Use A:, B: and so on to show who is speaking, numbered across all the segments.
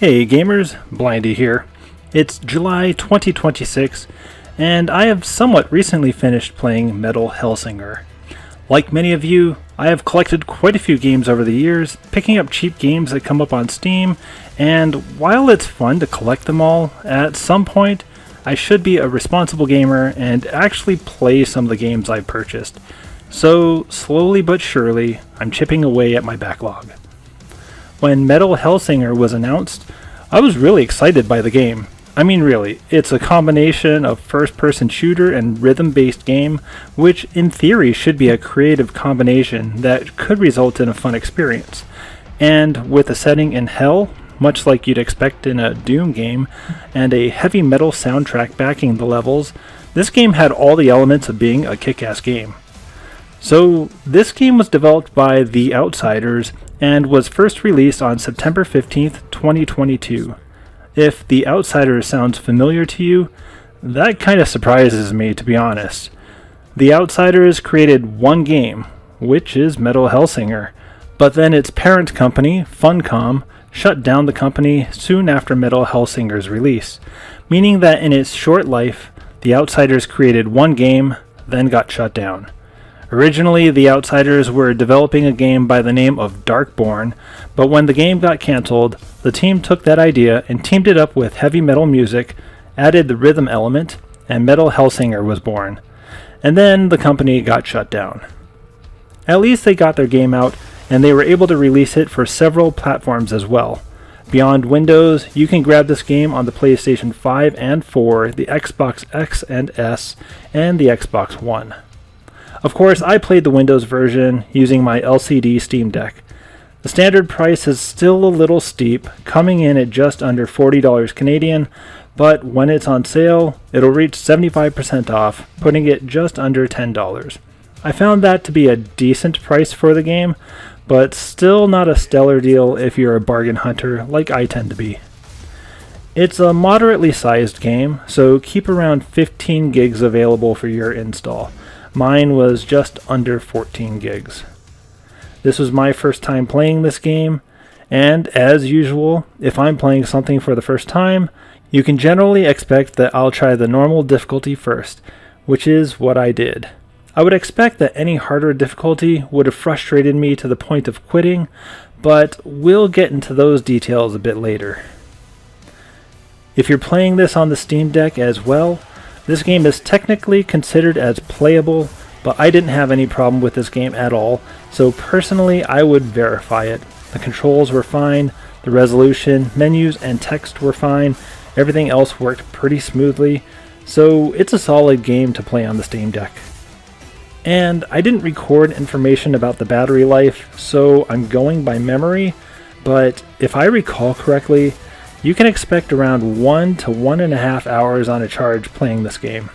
A: Hey gamers, Blindy here. It's July 2026, and I have somewhat recently finished playing Metal Hellsinger. Like many of you, I have collected quite a few games over the years, picking up cheap games that come up on Steam, and while it's fun to collect them all, at some point I should be a responsible gamer and actually play some of the games I've purchased. So, slowly but surely, I'm chipping away at my backlog. When Metal Hellsinger was announced, I was really excited by the game. I mean really, it's a combination of first-person shooter and rhythm-based game, which in theory should be a creative combination that could result in a fun experience. And with a setting in hell, much like you'd expect in a Doom game, and a heavy metal soundtrack backing the levels, this game had all the elements of being a kick-ass game. So, this game was developed by The Outsiders and was first released on September 15th, 2022. If The Outsiders sounds familiar to you, that kind of surprises me, to be honest. The Outsiders created one game, which is Metal Hellsinger, but then its parent company, Funcom, shut down the company soon after Metal Hellsinger's release, meaning that in its short life, The Outsiders created one game, then got shut down. Originally, The Outsiders were developing a game by the name of Darkborn, but when the game got cancelled, the team took that idea and teamed it up with heavy metal music, added the rhythm element, and Metal Hellsinger was born. And then the company got shut down. At least they got their game out, and they were able to release it for several platforms as well. Beyond Windows, you can grab this game on the PlayStation 5 and 4, the Xbox X and S, and the Xbox One. Of course, I played the Windows version using my LCD Steam Deck. The standard price is still a little steep, coming in at just under $40 Canadian, but when it's on sale, it'll reach 75% off, putting it just under $10. I found that to be a decent price for the game, but still not a stellar deal if you're a bargain hunter like I tend to be. It's a moderately sized game, so keep around 15 gigs available for your install. Mine was just under 14 gigs. This was my first time playing this game, and as usual, if I'm playing something for the first time, you can generally expect that I'll try the normal difficulty first, which is what I did. I would expect that any harder difficulty would have frustrated me to the point of quitting, but we'll get into those details a bit later. If you're playing this on the Steam Deck as well, this game is technically considered as playable, but I didn't have any problem with this game at all, so personally I would verify it. The controls were fine, the resolution, menus, and text were fine, everything else worked pretty smoothly, so it's a solid game to play on the Steam Deck. And I didn't record information about the battery life, so I'm going by memory, but if I recall correctly, you can expect around 1 to 1.5 hours on a charge playing this game.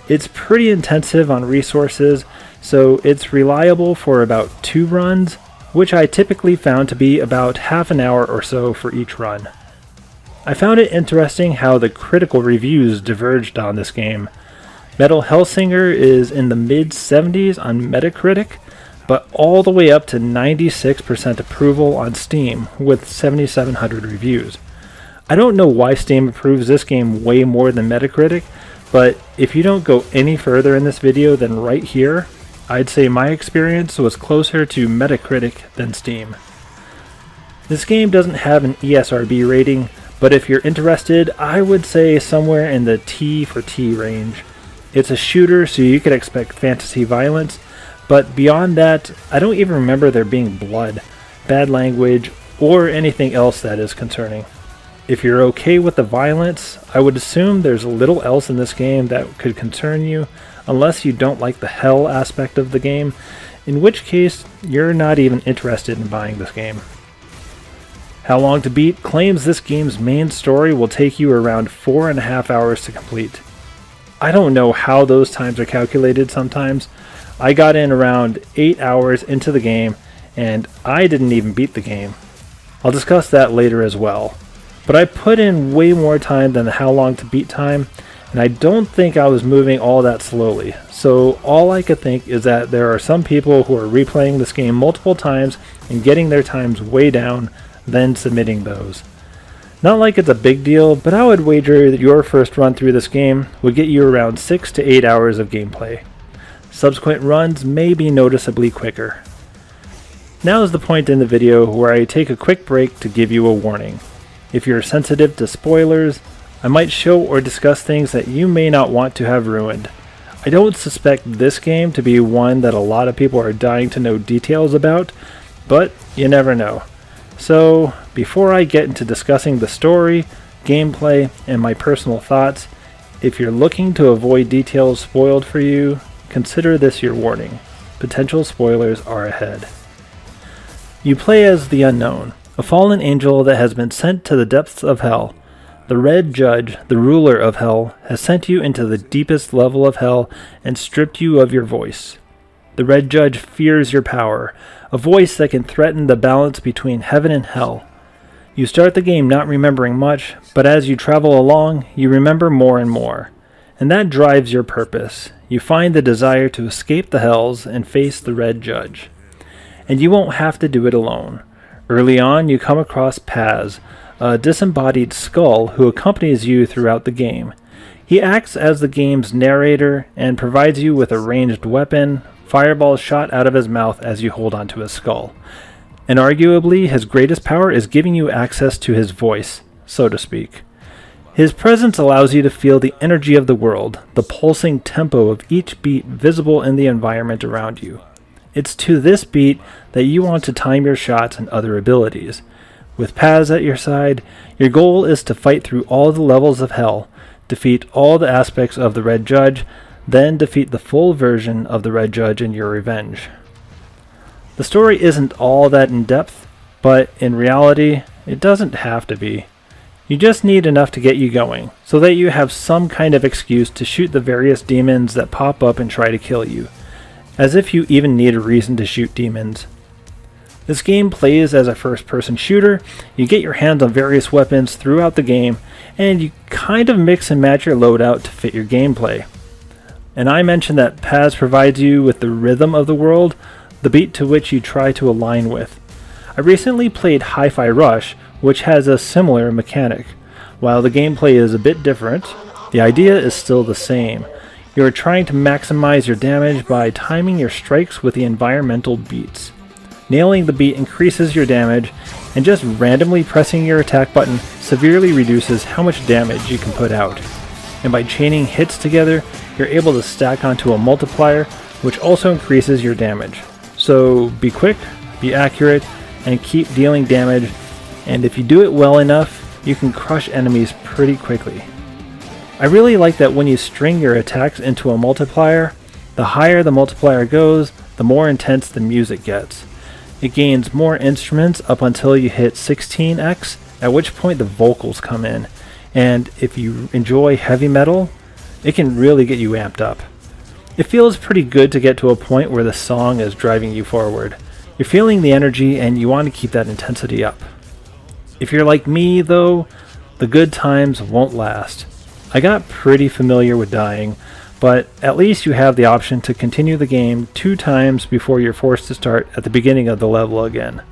A: It's pretty intensive on resources, so it's reliable for about 2 runs, which I typically found to be about half an hour or so for each run. I found it interesting how the critical reviews diverged on this game. Metal Hellsinger is in the mid-70s on Metacritic, but all the way up to 96% approval on Steam with 7,700 reviews. I don't know why Steam approves this game way more than Metacritic, but if you don't go any further in this video than right here, I'd say my experience was closer to Metacritic than Steam. This game doesn't have an ESRB rating, but if you're interested, I would say somewhere in the T for T range. It's a shooter, so you could expect fantasy violence, but beyond that, I don't even remember there being blood, bad language, or anything else that is concerning. If you're okay with the violence, I would assume there's little else in this game that could concern you, unless you don't like the hell aspect of the game, in which case you're not even interested in buying this game. How Long to Beat claims this game's main story will take you around 4.5 hours to complete. I don't know how those times are calculated sometimes. I got in around 8 hours into the game, and I didn't even beat the game. I'll discuss that later as well. But I put in way more time than the How Long to Beat time, and I don't think I was moving all that slowly. So all I could think is that there are some people who are replaying this game multiple times and getting their times way down, then submitting those. Not like it's a big deal, but I would wager that your first run through this game would get you around 6 to 8 hours of gameplay. Subsequent runs may be noticeably quicker. Now is the point in the video where I take a quick break to give you a warning. If you're sensitive to spoilers, I might show or discuss things that you may not want to have ruined. I don't suspect this game to be one that a lot of people are dying to know details about, but you never know. So, before I get into discussing the story, gameplay, and my personal thoughts, if you're looking to avoid details spoiled for you, consider this your warning. Potential spoilers are ahead. You play as the Unknown, a fallen angel that has been sent to the depths of hell. The Red Judge, the ruler of hell, has sent you into the deepest level of hell and stripped you of your voice. The Red Judge fears your power, a voice that can threaten the balance between heaven and hell. You start the game not remembering much, but as you travel along, you remember more and more. And that drives your purpose. You find the desire to escape the hells and face the Red Judge. And you won't have to do it alone. Early on, you come across Paz, a disembodied skull who accompanies you throughout the game. He acts as the game's narrator and provides you with a ranged weapon, fireballs shot out of his mouth as you hold onto his skull. And arguably, his greatest power is giving you access to his voice, so to speak. His presence allows you to feel the energy of the world, the pulsing tempo of each beat visible in the environment around you. It's to this beat that you want to time your shots and other abilities. With Paz at your side, your goal is to fight through all the levels of hell, defeat all the aspects of the Red Judge, then defeat the full version of the Red Judge in your revenge. The story isn't all that in-depth, but in reality, it doesn't have to be. You just need enough to get you going, so that you have some kind of excuse to shoot the various demons that pop up and try to kill you. As if you even need a reason to shoot demons. This game plays as a first-person shooter. You get your hands on various weapons throughout the game, and you kind of mix and match your loadout to fit your gameplay. And I mentioned that Paz provides you with the rhythm of the world, the beat to which you try to align with. I recently played Hi-Fi Rush, which has a similar mechanic. While the gameplay is a bit different, the idea is still the same. You are trying to maximize your damage by timing your strikes with the environmental beats. Nailing the beat increases your damage, and just randomly pressing your attack button severely reduces how much damage you can put out. And by chaining hits together, you're able to stack onto a multiplier, which also increases your damage. So be quick, be accurate, and keep dealing damage, and if you do it well enough, you can crush enemies pretty quickly. I really like that when you string your attacks into a multiplier, the higher the multiplier goes, the more intense the music gets. It gains more instruments up until you hit 16x, at which point the vocals come in, and if you enjoy heavy metal, it can really get you amped up. It feels pretty good to get to a point where the song is driving you forward. You're feeling the energy and you want to keep that intensity up. If you're like me, though, the good times won't last. I got pretty familiar with dying, but at least you have the option to continue the game 2 times before you're forced to start at the beginning of the level again.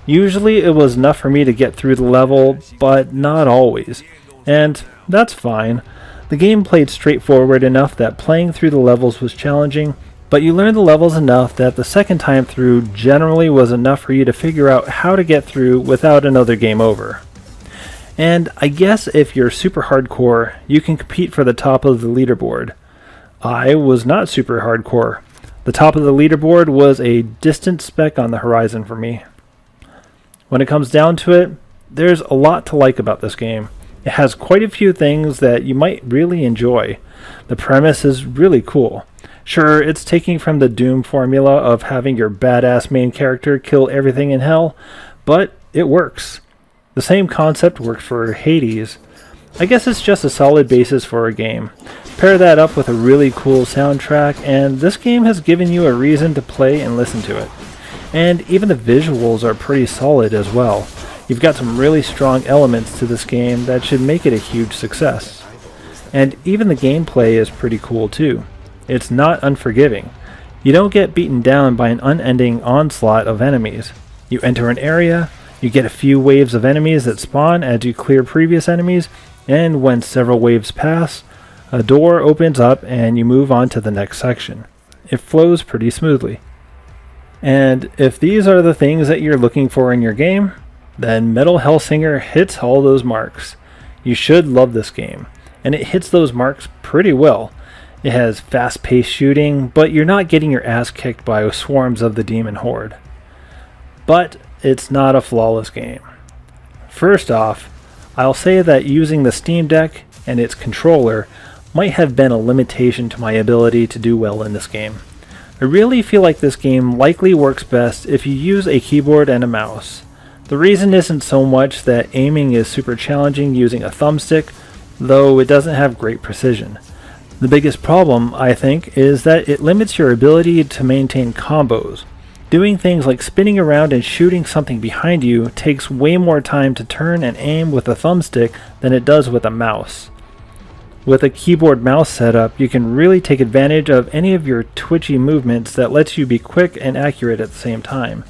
A: Usually it was enough for me to get through the level, but not always, and that's fine. The game played straightforward enough that playing through the levels was challenging, but you learned the levels enough that the second time through generally was enough for you to figure out how to get through without another game over. And I guess if you're super hardcore, you can compete for the top of the leaderboard. I was not super hardcore. The top of the leaderboard was a distant speck on the horizon for me. When it comes down to it, there's a lot to like about this game. It has quite a few things that you might really enjoy. The premise is really cool. Sure, it's taking from the Doom formula of having your badass main character kill everything in hell, but it works. The same concept worked for Hades. I guess it's just a solid basis for a game. Pair that up with a really cool soundtrack, and this game has given you a reason to play and listen to it. And even the visuals are pretty solid as well. You've got some really strong elements to this game that should make it a huge success. And even the gameplay is pretty cool too. It's not unforgiving. You don't get beaten down by an unending onslaught of enemies. You enter an area, You get a few waves of enemies that spawn as you clear previous enemies, and when several waves pass, a door opens up and you move on to the next section. It flows pretty smoothly. And if these are the things that you're looking for in your game, then Metal Hellsinger hits all those marks. You should love this game, and it hits those marks pretty well. It has fast-paced shooting, but you're not getting your ass kicked by swarms of the demon horde. But it's not a flawless game. First off, I'll say that using the Steam Deck and its controller might have been a limitation to my ability to do well in this game. I really feel like this game likely works best if you use a keyboard and a mouse. The reason isn't so much that aiming is super challenging using a thumbstick, though it doesn't have great precision. The biggest problem, I think, is that it limits your ability to maintain combos. Doing things like spinning around and shooting something behind you takes way more time to turn and aim with a thumbstick than it does with a mouse. With a keyboard mouse setup, you can really take advantage of any of your twitchy movements that lets you be quick and accurate at the same time.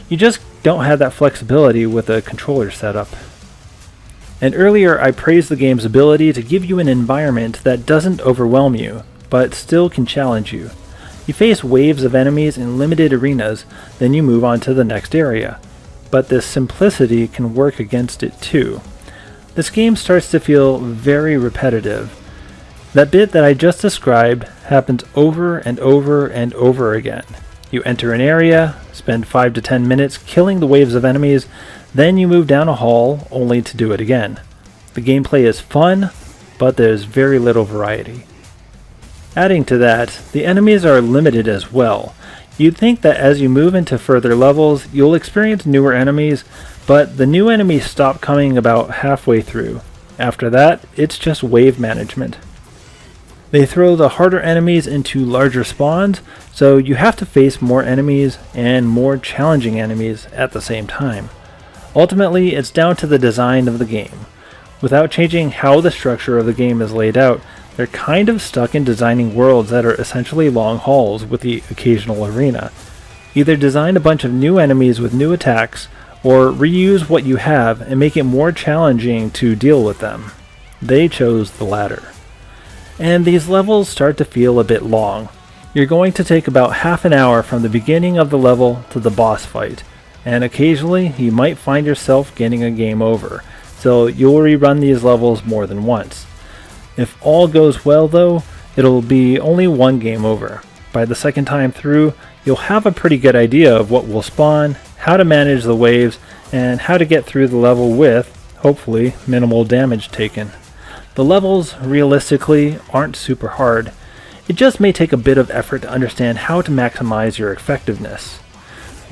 A: You just don't have that flexibility with a controller setup. And earlier I praised the game's ability to give you an environment that doesn't overwhelm you, but still can challenge you. You face waves of enemies in limited arenas, then you move on to the next area. But this simplicity can work against it too. This game starts to feel very repetitive. That bit that I just described happens over and over and over again. You enter an area, spend 5 to 10 minutes killing the waves of enemies, then you move down a hall only to do it again. The gameplay is fun, but there's very little variety. Adding to that, the enemies are limited as well. You'd think that as you move into further levels, you'll experience newer enemies, but the new enemies stop coming about halfway through. After that, it's just wave management. They throw the harder enemies into larger spawns, so you have to face more enemies and more challenging enemies at the same time. Ultimately, it's down to the design of the game. Without changing how the structure of the game is laid out, they're kind of stuck in designing worlds that are essentially long halls with the occasional arena. Either design a bunch of new enemies with new attacks, or reuse what you have and make it more challenging to deal with them. They chose the latter. And these levels start to feel a bit long. You're going to take about half an hour from the beginning of the level to the boss fight, and occasionally you might find yourself getting a game over, so you'll rerun these levels more than once. If all goes well though, it'll be only one game over. By the second time through, you'll have a pretty good idea of what will spawn, how to manage the waves, and how to get through the level with, hopefully, minimal damage taken. The levels, realistically, aren't super hard. It just may take a bit of effort to understand how to maximize your effectiveness.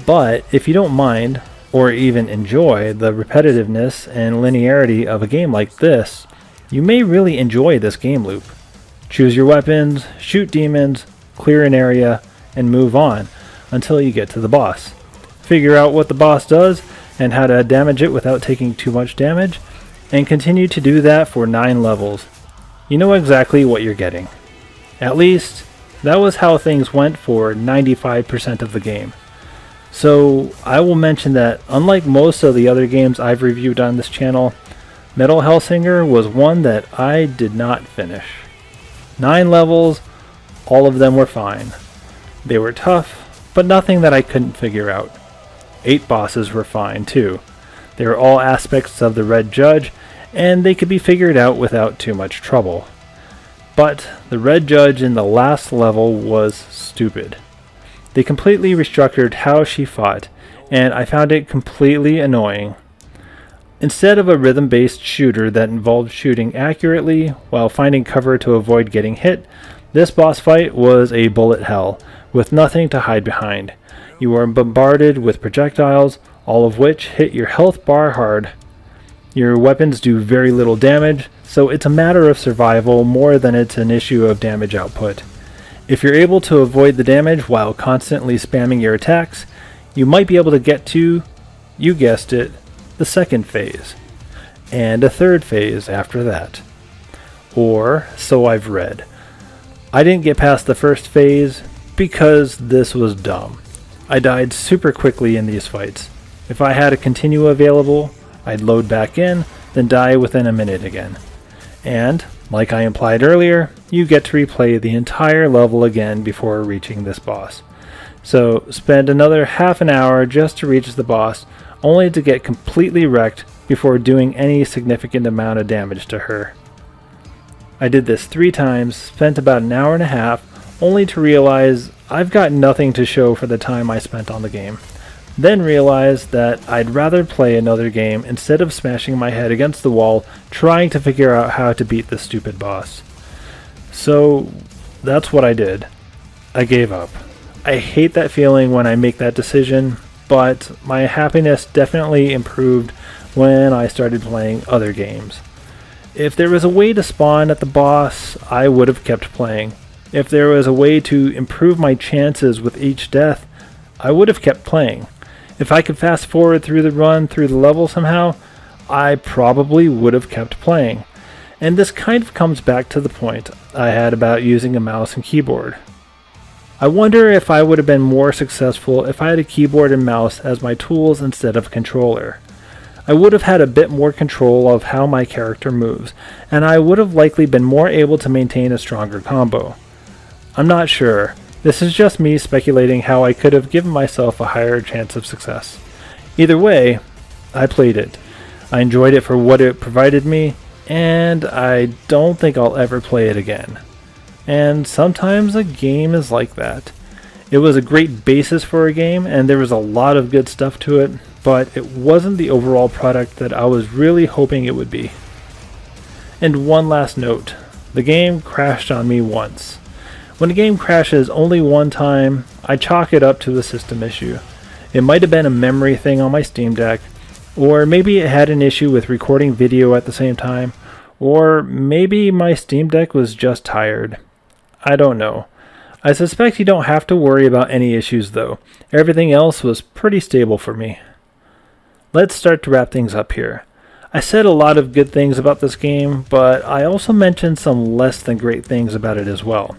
A: But if you don't mind, or even enjoy the repetitiveness and linearity of a game like this, you may really enjoy this game loop. Choose your weapons, shoot demons, clear an area, and move on until you get to the boss. Figure out what the boss does and how to damage it without taking too much damage, and continue to do that for 9 levels. You know exactly what you're getting. At least, that was how things went for 95% of the game. So, I will mention that unlike most of the other games I've reviewed on this channel, Metal Hellsinger was one that I did not finish. 9 levels, all of them were fine. They were tough, but nothing that I couldn't figure out. 8 bosses were fine too. They were all aspects of the Red Judge, and they could be figured out without too much trouble. But the Red Judge in the last level was stupid. They completely restructured how she fought, and I found it completely annoying. Instead of a rhythm-based shooter that involved shooting accurately while finding cover to avoid getting hit, this boss fight was a bullet hell, with nothing to hide behind. You are bombarded with projectiles, all of which hit your health bar hard. Your weapons do very little damage, so it's a matter of survival more than it's an issue of damage output. If you're able to avoid the damage while constantly spamming your attacks, you might be able to get to, you guessed it, the second phase, and a third phase after that. Or, so I've read. I didn't get past the first phase because this was dumb. I died super quickly in these fights. If I had a continue available, I'd load back in, then die within a minute again. And, like I implied earlier, you get to replay the entire level again before reaching this boss. So spend another half an hour just to reach the boss, only to get completely wrecked before doing any significant amount of damage to her. I did this 3 times, spent about an hour and a half, only to realize I've got nothing to show for the time I spent on the game. Then realized that I'd rather play another game instead of smashing my head against the wall trying to figure out how to beat this stupid boss. So that's what I did. I gave up. I hate that feeling when I make that decision, but my happiness definitely improved when I started playing other games. If there was a way to spawn at the boss, I would have kept playing. If there was a way to improve my chances with each death, I would have kept playing. If I could fast forward through the run through the level somehow, I probably would have kept playing. And this kind of comes back to the point I had about using a mouse and keyboard. I wonder if I would have been more successful if I had a keyboard and mouse as my tools instead of a controller. I would have had a bit more control of how my character moves, and I would have likely been more able to maintain a stronger combo. I'm not sure. This is just me speculating how I could have given myself a higher chance of success. Either way, I played it. I enjoyed it for what it provided me, and I don't think I'll ever play it again. And sometimes a game is like that. It was a great basis for a game, and there was a lot of good stuff to it, but it wasn't the overall product that I was really hoping it would be. And one last note. The game crashed on me once. When a game crashes only one time, I chalk it up to a system issue. It might have been a memory thing on my Steam Deck, or maybe it had an issue with recording video at the same time, or maybe my Steam Deck was just tired. I don't know. I suspect you don't have to worry about any issues though. Everything else was pretty stable for me. Let's start to wrap things up here. I said a lot of good things about this game, but I also mentioned some less than great things about it as well.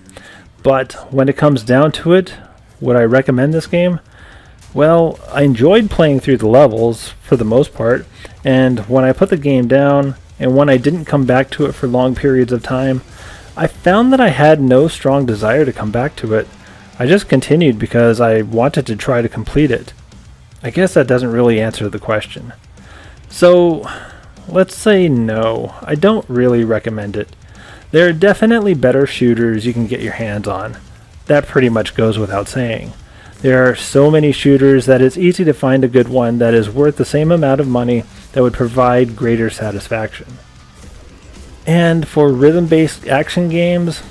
A: But when it comes down to it, would I recommend this game? Well, I enjoyed playing through the levels for the most part, and when I put the game down, and when I didn't come back to it for long periods of time, I found that I had no strong desire to come back to it. I just continued because I wanted to try to complete it. I guess that doesn't really answer the question. So, let's say no, I don't really recommend it. There are definitely better shooters you can get your hands on. That pretty much goes without saying. There are so many shooters that it's easy to find a good one that is worth the same amount of money that would provide greater satisfaction. And for rhythm-based action games,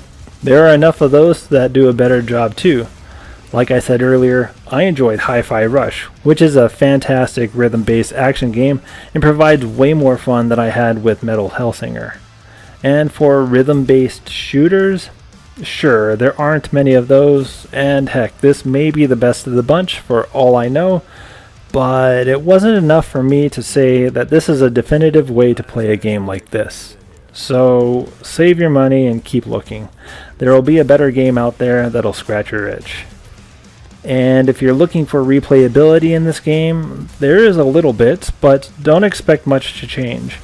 A: there are enough of those that do a better job too. Like I said earlier, I enjoyed Hi-Fi Rush, which is a fantastic rhythm-based action game and provides way more fun than I had with Metal Hellsinger. And for rhythm-based shooters, sure, there aren't many of those, and heck, this may be the best of the bunch for all I know, but it wasn't enough for me to say that this is a definitive way to play a game like this. So, save your money and keep looking. There will be a better game out there that'll scratch your itch. And if you're looking for replayability in this game, there is a little bit, but don't expect much to change.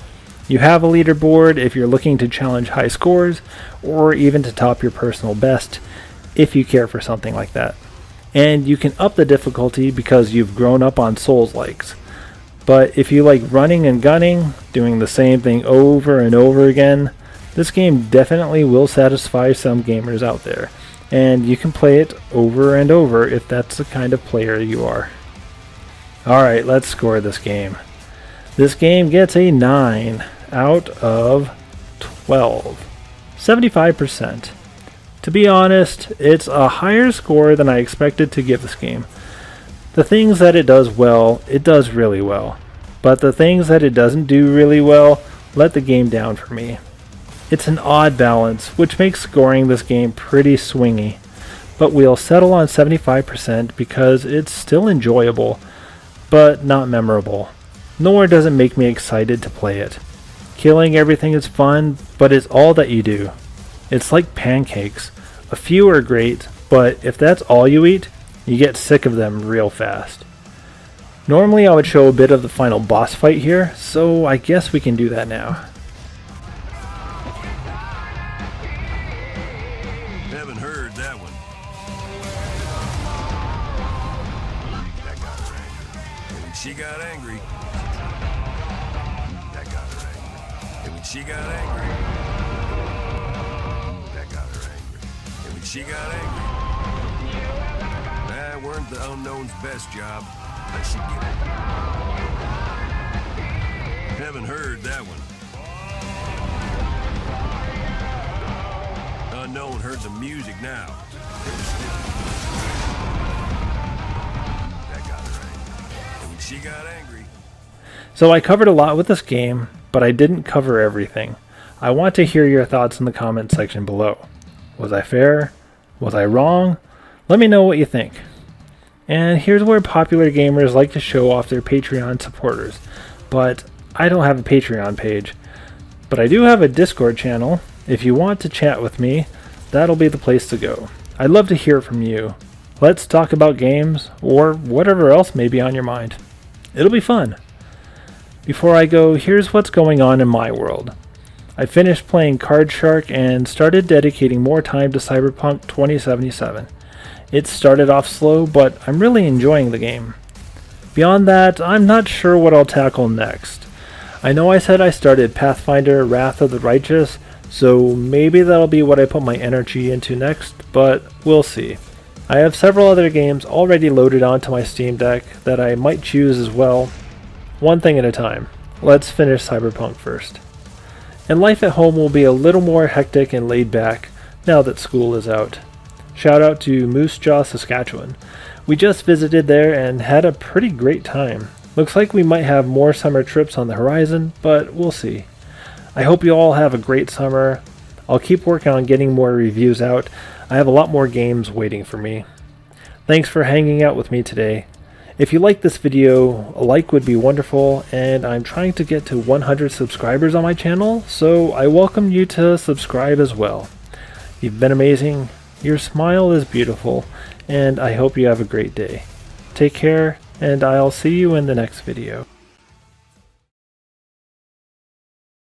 A: You have a leaderboard if you're looking to challenge high scores, or even to top your personal best, if you care for something like that. And you can up the difficulty because you've grown up on Souls-likes. But if you like running and gunning, doing the same thing over and over again, this game definitely will satisfy some gamers out there. And you can play it over and over if that's the kind of player you are. Alright, let's score this game. This game gets a 9 out of 12. 75%. To be honest, it's a higher score than I expected to give this game. The things that it does well, it does really well. But the things that it doesn't do really well, let the game down for me. It's an odd balance, which makes scoring this game pretty swingy. But we'll settle on 75% because it's still enjoyable, but not memorable. Nor does it make me excited to play it. Killing everything is fun, but it's all that you do. It's like pancakes. A few are great, but if that's all you eat, you get sick of them real fast. Normally I would show a bit of the final boss fight here, so I guess we can do that now.
B: Haven't heard that one. That got her angry. And when she got angry, that got her angry. And when she got angry, that got her angry. And when she got angry, that weren't the Unknown's best job. But she get it. Haven't heard that one. Unknown heard the music now. That got her angry. And when she got angry.
A: So I covered a lot with this game, but I didn't cover everything. I want to hear your thoughts in the comment section below. Was I fair? Was I wrong? Let me know what you think. And here's where popular gamers like to show off their Patreon supporters, but I don't have a Patreon page. But I do have a Discord channel. If you want to chat with me, that'll be the place to go. I'd love to hear from you. Let's talk about games, or whatever else may be on your mind. It'll be fun. Before I go, here's what's going on in my world. I finished playing Card Shark and started dedicating more time to Cyberpunk 2077. It started off slow, but I'm really enjoying the game. Beyond that, I'm not sure what I'll tackle next. I know I said I started Pathfinder Wrath of the Righteous, so maybe that'll be what I put my energy into next, but we'll see. I have several other games already loaded onto my Steam Deck that I might choose as well. One thing at a time. Let's finish Cyberpunk first. And life at home will be a little more hectic and laid back now that school is out. Shout out to Moose Jaw, Saskatchewan. We just visited there and had a pretty great time. Looks like we might have more summer trips on the horizon, but we'll see. I hope you all have a great summer. I'll keep working on getting more reviews out. I have a lot more games waiting for me. Thanks for hanging out with me today. If you like this video, a like would be wonderful, and I'm trying to get to 100 subscribers on my channel, so I welcome you to subscribe as well. You've been amazing. Your smile is beautiful, and I hope you have a great day. Take care, and I'll see you in the next video.